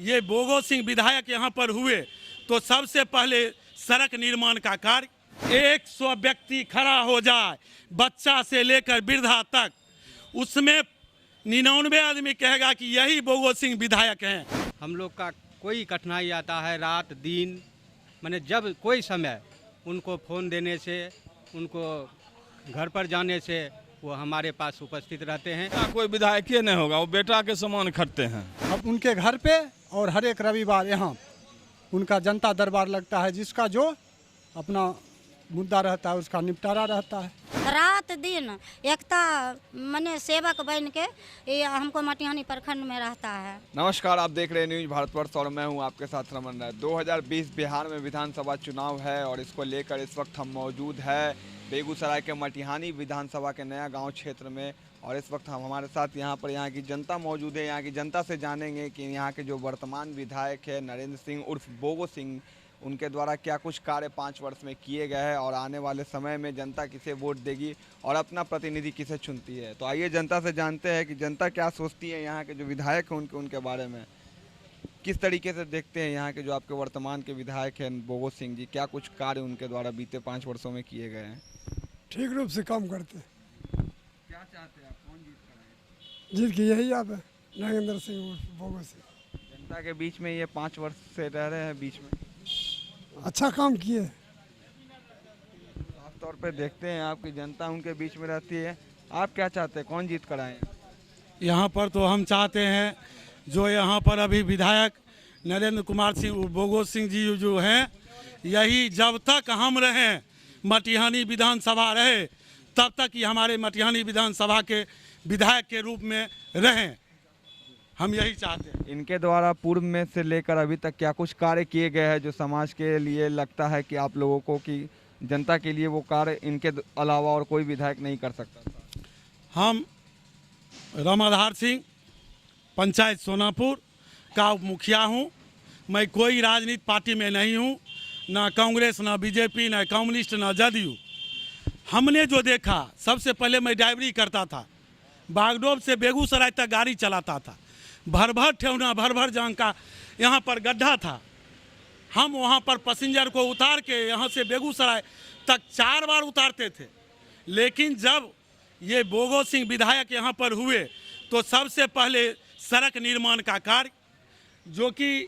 ये बोगो सिंह विधायक यहाँ पर हुए तो सबसे पहले सड़क निर्माण का कार्य 100 व्यक्ति खड़ा हो जाए, बच्चा से लेकर वृद्धा तक, उसमें 99 आदमी कहेगा कि यही बोगो सिंह विधायक हैं। हम लोग का कोई कठिनाई आता है रात दिन, माने जब कोई समय उनको फ़ोन देने से, उनको घर पर जाने से वो हमारे पास उपस्थित रहते हैं। कोई विधायक ही नहीं होगा, वो बेटा के समान खटते हैं। अब उनके घर पे और हर एक रविवार यहाँ उनका जनता दरबार लगता है, जिसका जो अपना मुद्दा रहता है उसका निपटारा रहता है। रात दिन एकता मने सेवक बन के ये हमको मटिहानी प्रखंड में रहता है। नमस्कार, आप देख रहे हैं न्यूज भारतवर्ष और मैं हूं आपके साथ रमन राय। 2020 बिहार में विधानसभा चुनाव है और इसको लेकर इस वक्त हम मौजूद है बेगूसराय के मटिहानी विधानसभा के नया गांव क्षेत्र में। और इस वक्त हमारे साथ यहाँ पर यहाँ की जनता मौजूद है। यहाँ की जनता से जानेंगे कि यहाँ के जो वर्तमान विधायक है नरेंद्र सिंह उर्फ बोगो सिंह, उनके द्वारा क्या कुछ कार्य 5 वर्ष में किए गए हैं और आने वाले समय में जनता किसे वोट देगी और अपना प्रतिनिधि किसे चुनती है। तो आइए जनता से जानते हैं कि जनता क्या सोचती है यहाँ के जो विधायक हैं उनके बारे में, किस तरीके से देखते हैं यहाँ के जो आपके वर्तमान के विधायक हैं बोगो सिंह जी, क्या कुछ कार्य उनके द्वारा बीते 5 वर्षों में किए गए हैं। ठीक रूप से काम करते हैं। क्या चाहते हैं आप, कौन जीत कराए? जीत की यही आप है, नरेंद्र सिंह बोगो सिंह। जनता के बीच में ये 5 वर्ष से रह रहे हैं, बीच में अच्छा काम किए। साफ तौर पे देखते हैं आपकी जनता उनके बीच में रहती है। आप क्या चाहते हैं, कौन जीत कराएं? यहाँ पर तो हम चाहते हैं जो यहाँ पर अभी विधायक नरेंद्र कुमार सिंह बोगो सिंह जी जो हैं, यही जब तक हम रहें, मटिहानी विधानसभा रहे, तब तक ही हमारे मटिहानी विधानसभा के विधायक के रूप में रहें, हम यही चाहते हैं। इनके द्वारा पूर्व में से लेकर अभी तक क्या कुछ कार्य किए गए हैं जो समाज के लिए लगता है कि आप लोगों को कि जनता के लिए वो कार्य इनके अलावा और कोई विधायक नहीं कर सकता था? हम रामाधार सिंह पंचायत सोनापुर का मुखिया हूँ। मैं कोई राजनीतिक पार्टी में नहीं हूँ, ना कांग्रेस, ना बीजेपी, ना कम्युनिस्ट, ना जदयू। हमने जो देखा, सबसे पहले मैं ड्राइवरी करता था, बागडोर से बेगूसराय तक गाड़ी चलाता था। भर भर ठेवना, भर भर जान का यहाँ पर गड्ढा था। हम वहाँ पर पैसेंजर को उतार के यहाँ से बेगूसराय तक 4 बार उतारते थे। लेकिन जब ये बोगो सिंह विधायक यहाँ पर हुए तो सबसे पहले सड़क निर्माण का कार्य, जो कि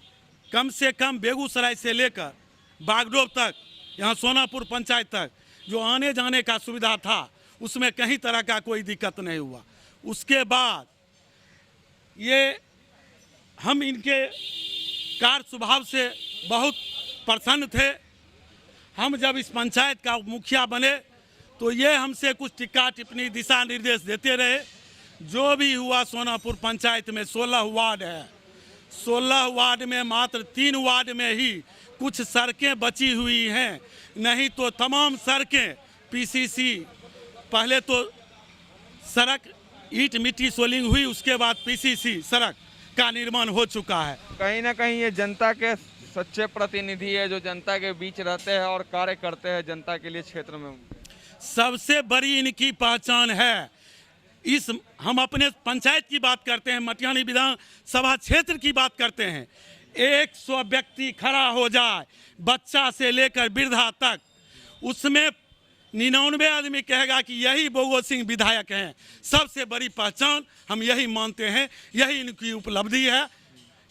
कम से कम बेगूसराय से लेकर बागडोर तक, यहाँ सोनापुर पंचायत तक जो आने जाने का सुविधा था, उसमें कहीं तरह का कोई दिक्कत नहीं हुआ। उसके बाद ये हम इनके कार्य स्वभाव से बहुत प्रसन्न थे। हम जब इस पंचायत का मुखिया बने तो ये हमसे कुछ टिक्का टिप्पणी दिशा निर्देश देते रहे। जो भी हुआ, सोनापुर पंचायत में 16 वार्ड है, 16 वार्ड में मात्र 3 वार्ड में ही कुछ सड़कें बची हुई हैं, नहीं तो तमाम सड़कें पीसीसी, पहले तो सड़क ईंट मिट्टी सोलिंग हुई, उसके बाद पीसीसी सड़क का निर्माण हो चुका है। कहीं ना कहीं ये जनता के सच्चे प्रतिनिधि है जो जनता के बीच रहते हैं और कार्य करते हैं जनता के लिए क्षेत्र में। सबसे बड़ी इनकी पहचान है, इस हम अपने पंचायत की बात करते हैं, मटिहानी विधानसभा क्षेत्र की बात करते हैं, 100 व्यक्ति खड़ा हो जाए, बच्चा से लेकर वृद्धा तक, उसमें 99 आदमी कहेगा कि यही बोगो सिंह विधायक हैं। सबसे बड़ी पहचान हम यही मानते हैं, यही इनकी उपलब्धि है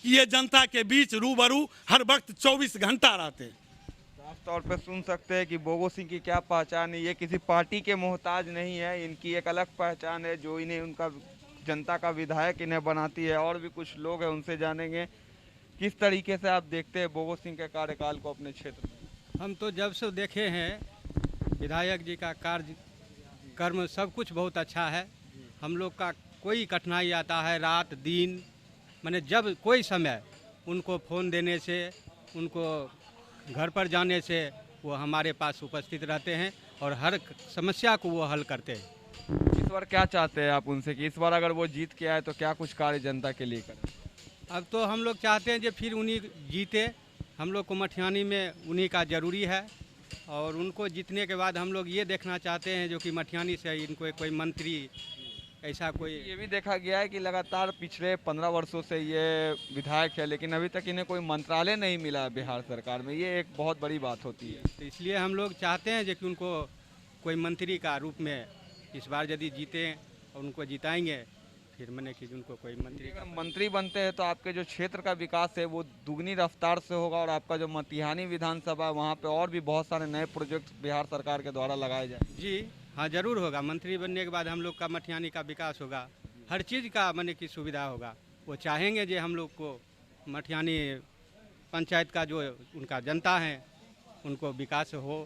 कि ये जनता के बीच रूबरू हर वक्त 24 घंटा रहते हैं। साफ तौर पे सुन सकते हैं कि बोगो सिंह की क्या पहचान है। ये किसी पार्टी के मोहताज नहीं है, इनकी एक अलग पहचान है जो इन्हें उनका जनता का विधायक इन्हें बनाती है। और भी कुछ लोग हैं, उनसे जानेंगे किस तरीके से आप देखते हैं बोगो सिंह के कार्यकाल को अपने क्षेत्र में। हम तो जब से देखे हैं विधायक जी का कार्य कर्म सब कुछ बहुत अच्छा है। हम लोग का कोई कठिनाई आता है रात दिन, माने जब कोई समय उनको फ़ोन देने से, उनको घर पर जाने से वो हमारे पास उपस्थित रहते हैं और हर समस्या को वो हल करते हैं। इस बार क्या चाहते हैं आप उनसे कि इस बार अगर वो जीत के आए तो क्या कुछ कार्य जनता के लिए करें? अब तो हम लोग चाहते हैं कि फिर उन्हीं जीते। हम लोग को मटिहानी में उन्हीं का ज़रूरी है और उनको जीतने के बाद हम लोग ये देखना चाहते हैं जो कि मटिहानी से इनको कोई मंत्री ऐसा कोई ये भी देखा गया है कि लगातार पिछले 15 वर्षों से ये विधायक है, लेकिन अभी तक इन्हें कोई मंत्रालय नहीं मिला बिहार सरकार में। ये एक बहुत बड़ी बात होती है। तो इसलिए हम लोग चाहते हैं जो कि उनको कोई मंत्री का रूप में इस बार यदि जीते और उनको जिताएंगे, फिर मैंने कि उनको कोई मंत्री अगर मंत्री बनते हैं तो आपके जो क्षेत्र का विकास है वो दुगनी रफ्तार से होगा, और आपका जो मटिहानी विधानसभा है वहाँ पे और भी बहुत सारे नए प्रोजेक्ट बिहार सरकार के द्वारा लगाए जाए। जी हाँ, जरूर होगा। मंत्री बनने के बाद हम लोग का मटिहानी का विकास होगा, हर चीज़ का मैंने की सुविधा होगा। वो चाहेंगे जो हम लोग को मटिहानी पंचायत का जो उनका जनता है उनको विकास हो।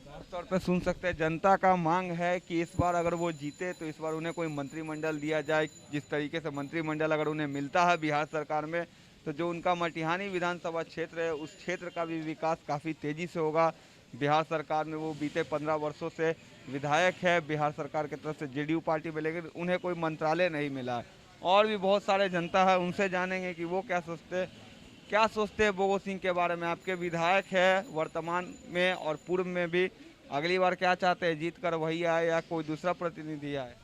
साफ तौर पे सुन सकते हैं जनता का मांग है कि इस बार अगर वो जीते तो इस बार उन्हें कोई मंत्रिमंडल दिया जाए। जिस तरीके से मंत्रिमंडल अगर उन्हें मिलता है बिहार सरकार में, तो जो उनका मटिहानी विधानसभा क्षेत्र है उस क्षेत्र का भी विकास काफ़ी तेज़ी से होगा। बिहार सरकार में वो बीते 15 वर्षों से विधायक है बिहार सरकार की तरफ से जेडीयू पार्टी में, लेकिन उन्हें कोई मंत्रालय नहीं मिला है। और भी बहुत सारे जनता है, उनसे जानेंगे कि वो क्या सोचते हैं बोगो सिंह के बारे में। आपके विधायक है वर्तमान में और पूर्व में भी, अगली बार क्या चाहते हैं, जीत कर वही आए या कोई दूसरा प्रतिनिधि आए?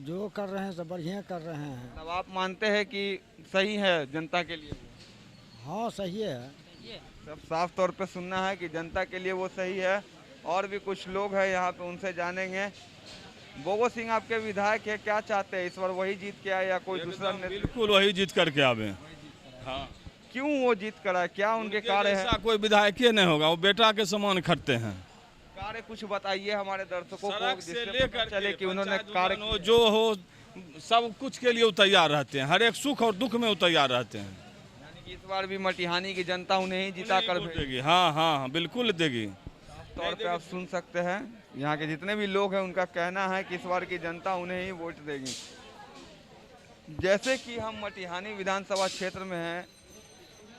जो कर रहे हैं सब बढ़िया कर रहे हैं। अब आप मानते हैं कि सही है जनता के लिए? हाँ सही है। सब साफ तौर पे सुनना है कि जनता के लिए वो सही है। और भी कुछ लोग हैं यहाँ पे, उनसे जानेंगे। बोगो सिंह आपके विधायक है, क्या चाहते हैं इस बार वही जीत के आए या कोई दूसरा? बिल्कुल वही जीत करके आवे। हाँ, क्यों वो जीत कर आए, क्या उनके कार्य है? ऐसा कोई विधायक ही नहीं होगा, वो बेटा के समान खटते हैं। कार्य कुछ बताइए हमारे दर्शकों को, सड़क से जिससे लेकर पता चले के कि उन्होंने पंचायत कार्य भवन हो, जो हो, सब कुछ के लिए वो तैयार रहते हैं। हर एक सुख और दुख में वो तैयार रहते हैं। यानी कि इस बार भी मटिहानी की जनता उन्हें ही जिता कर भेजेगी। देगी। हाँ हाँ हाँ, बिल्कुल देगी। तौर पे आप सुन सकते हैं यहाँ के जितने भी लोग हैं उनका कहना है कि इस बार की जनता उन्हें ही वोट देगी। जैसे कि हम मटिहानी विधानसभा क्षेत्र में हैं,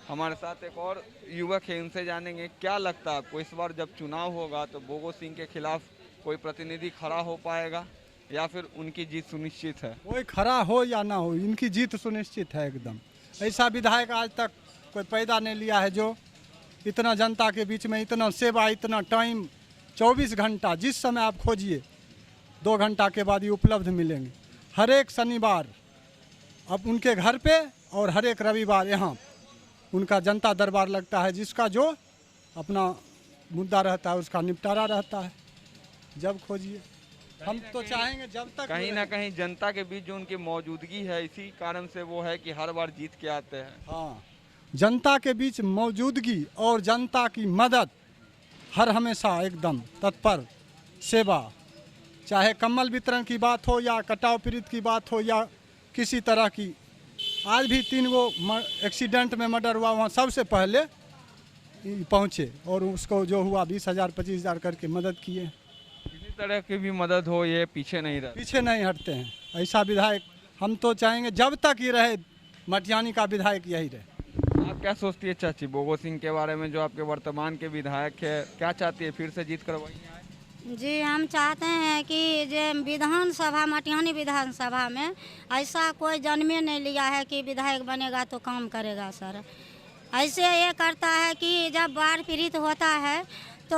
हमारे साथ एक और युवक है, उनसे जानेंगे क्या लगता है आपको इस बार जब चुनाव होगा तो बोगो सिंह के खिलाफ कोई प्रतिनिधि खड़ा हो पाएगा या फिर उनकी जीत सुनिश्चित है? कोई खड़ा हो या ना हो, इनकी जीत सुनिश्चित है एकदम। ऐसा विधायक आज तक कोई पैदा नहीं लिया है जो इतना जनता के बीच में इतना सेवा, इतना टाइम, 24 घंटा जिस समय आप खोजिए 2 घंटा के बाद ये उपलब्ध मिलेंगे। हर एक शनिवार अब उनके घर पे और हर एक रविवार यहाँ उनका जनता दरबार लगता है, जिसका जो अपना मुद्दा रहता है उसका निपटारा रहता है। जब खोजिए, हम तो चाहेंगे जब तक कहीं ना कहीं जनता के बीच जो उनकी मौजूदगी है, इसी कारण से वो है कि हर बार जीत के आते हैं। हाँ, जनता के बीच मौजूदगी और जनता की मदद हर हमेशा एकदम तत्पर सेवा, चाहे कम्बल वितरण की बात हो या कटाव पीड़ित की बात हो या किसी तरह की। आज भी 3 गो एक्सीडेंट में मर्डर हुआ, वहाँ सबसे पहले पहुँचे और उसको जो हुआ 20,000 25,000 करके मदद किए। किसी तरह की भी मदद हो ये पीछे नहीं रहते। पीछे नहीं हटते हैं। ऐसा विधायक हम तो चाहेंगे जब तक ही रहे, मटिहानी का विधायक यही रहे। आप क्या सोचती है चाची बोगो सिंह के बारे में, जो आपके वर्तमान के विधायक है, क्या चाहती है फिर से जीत कर वहीं आए? जी हम चाहते हैं कि जो विधानसभा मटिहानी विधानसभा में ऐसा कोई जन्मे नहीं लिया है कि विधायक बनेगा तो काम करेगा सर। ऐसे ये करता है कि जब बाढ़ पीड़ित होता है तो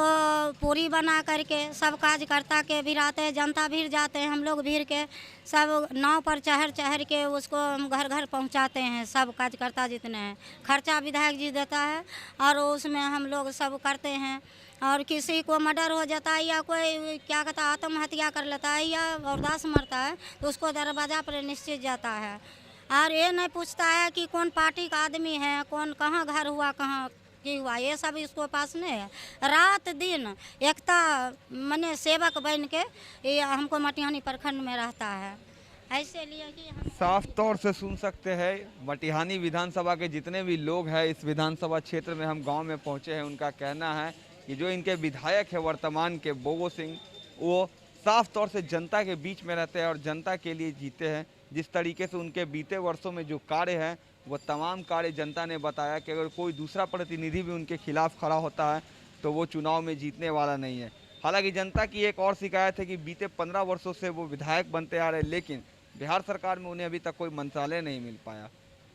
पूरी बना करके सब कार्यकर्ता के भिड़ाते, जनता भीड़ जाते हैं, हम लोग भीड़ के सब नाव पर चढ़ के उसको घर घर पहुंचाते हैं। सब कार्यकर्ता जितने हैं, खर्चा विधायक जी देता है और उसमें हम लोग सब करते हैं। और किसी को मर्डर हो जाता है या कोई क्या कहता है आत्महत्या कर लेता है या औरदास मरता है तो उसको दरवाज़ा पर निश्चित जाता है। और ये नहीं पूछता है कि कौन पार्टी का आदमी है, कौन कहाँ घर हुआ, कहाँ की हुआ, ये सब इसको पास नहीं है। रात दिन एकता मने सेवक बन के ये हमको मटिहानी प्रखंड में रहता है। ऐसे लिए कि हम साफ तौर से सुन सकते हैं मटिहानी विधानसभा के जितने भी लोग हैं इस विधानसभा क्षेत्र में, हम गांव में पहुंचे हैं, उनका कहना है कि जो इनके विधायक है वर्तमान के बोगो सिंह, वो साफ तौर से जनता के बीच में रहते हैं और जनता के लिए जीते हैं। जिस तरीके से उनके बीते वर्षों में जो कार्य हैं वो तमाम कार्य जनता ने बताया कि अगर कोई दूसरा प्रतिनिधि भी उनके खिलाफ खड़ा होता है तो वो चुनाव में जीतने वाला नहीं है। हालांकि जनता की एक और शिकायत है कि बीते 15 वर्षों से वो विधायक बनते आ रहे, लेकिन बिहार सरकार में उन्हें अभी तक कोई मंत्रालय नहीं मिल पाया।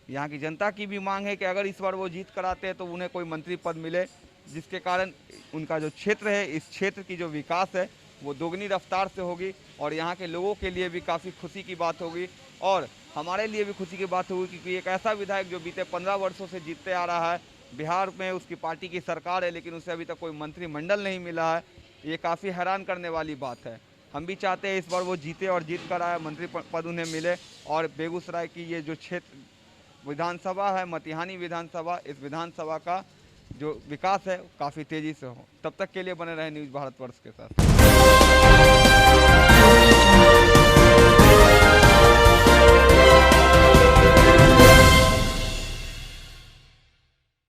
यहाँ की जनता की भी मांग है कि अगर इस बार वो जीत कर आते हैं तो उन्हें कोई मंत्री पद मिले, जिसके कारण उनका जो क्षेत्र है, इस क्षेत्र की जो विकास है वो दोगुनी रफ्तार से होगी और यहाँ के लोगों के लिए भी काफ़ी खुशी की बात होगी और हमारे लिए भी खुशी की बात होगी क्योंकि एक ऐसा विधायक जो बीते 15 वर्षों से जीतते आ रहा है, बिहार में उसकी पार्टी की सरकार है लेकिन उसे अभी तक कोई मंत्रिमंडल नहीं मिला है, ये काफ़ी हैरान करने वाली बात है। हम भी चाहते हैं इस बार वो जीते और जीत कर आए, मंत्री पद उन्हें मिले और बेगूसराय की ये जो क्षेत्र विधानसभा है, मटिहानी विधानसभा, इस विधानसभा का जो विकास है काफ़ी तेज़ी से हो। तब तक के लिए बने रहे न्यूज़ भारतवर्ष के साथ।